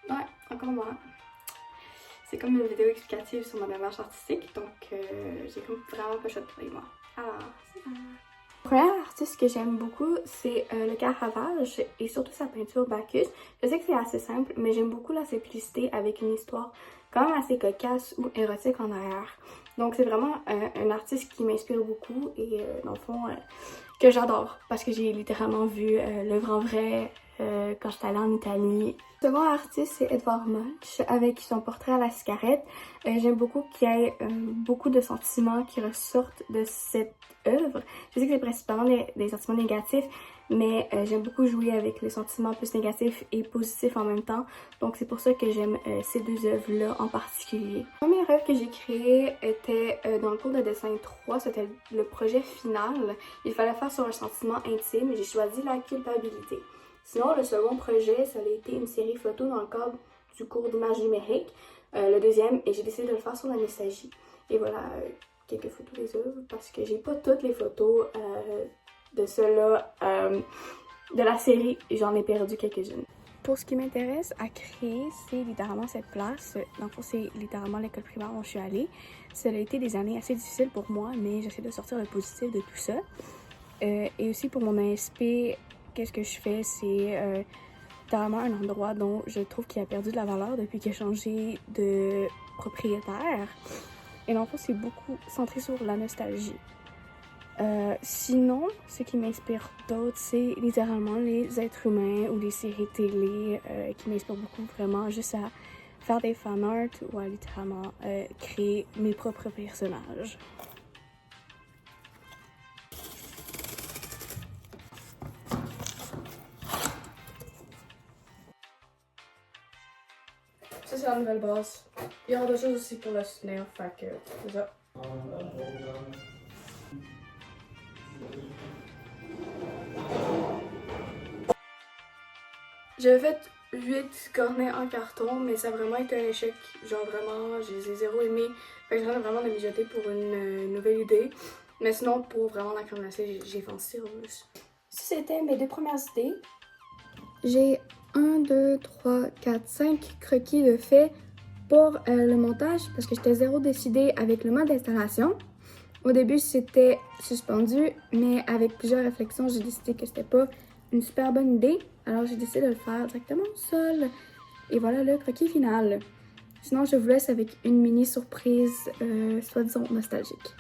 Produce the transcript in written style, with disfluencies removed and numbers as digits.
Ouais, encore moi. C'est comme une vidéo explicative sur ma démarche artistique, donc j'ai comme vraiment pas choisi pour moi. Alors, c'est ça. Le premier artiste que j'aime beaucoup, c'est le Caravage et surtout sa peinture Bacchus. Je sais que c'est assez simple, mais j'aime beaucoup la simplicité avec une histoire quand même assez cocasse ou érotique en arrière. Donc c'est vraiment un artiste qui m'inspire beaucoup et dans le fond que j'adore parce que j'ai littéralement vu l'œuvre en vrai quand j'étais allée en Italie. Le second artiste, c'est Edvard Munch avec son portrait à la cigarette. J'aime beaucoup qu'il y ait beaucoup de sentiments qui ressortent de cette œuvre. Je sais que c'est principalement des sentiments négatifs, mais j'aime beaucoup jouer avec les sentiments plus négatifs et positifs en même temps. Donc c'est pour ça que j'aime ces deux œuvres-là en particulier. La première œuvre que j'ai créée était dans le cours de dessin 3, c'était le projet final. Il fallait faire sur un sentiment intime et j'ai choisi la culpabilité. Sinon, le second projet, ça a été une série photo dans le cadre du cours d'image numérique, le deuxième, et j'ai décidé de le faire sur la nostalgie. Et voilà, quelques photos des œuvres, parce que j'ai pas toutes les photos de ceux-là de la série, j'en ai perdu quelques-unes. Pour ce qui m'intéresse à créer, c'est littéralement cette place. Dans le fond, c'est littéralement l'école primaire où je suis allée. Ça a été des années assez difficiles pour moi, mais j'essaie de sortir le positif de tout ça. Et aussi pour mon ASP, qu'est-ce que je fais, c'est littéralement un endroit dont je trouve qu'il a perdu de la valeur depuis qu'il a changé de propriétaire. Et dans le fond, c'est beaucoup centré sur la nostalgie. Sinon, ce qui m'inspire d'autres, c'est littéralement les êtres humains ou les séries télé qui m'inspirent beaucoup vraiment juste à faire des fanarts ou à littéralement créer mes propres personnages. Ça, c'est la nouvelle base. Il y aura d'autres choses aussi pour le soutenir, fait que c'est ça. J'avais fait 8 cornets en carton, mais ça a vraiment été un échec. Genre vraiment, je les ai zéro aimés. Fait que je vraiment de mijoter pour une nouvelle idée. Mais sinon, pour vraiment la crème glacée, j'ai fancy rose. Si c'était mes deux premières idées, j'ai 1, 2, 3, 4, 5 croquis de fait pour le montage parce que j'étais zéro décidée avec le mode d'installation. Au début, c'était suspendu, mais avec plusieurs réflexions, j'ai décidé que c'était pas une super bonne idée. Alors, j'ai décidé de le faire directement au sol. Et voilà le croquis final. Sinon, je vous laisse avec une mini surprise, soi-disant nostalgique.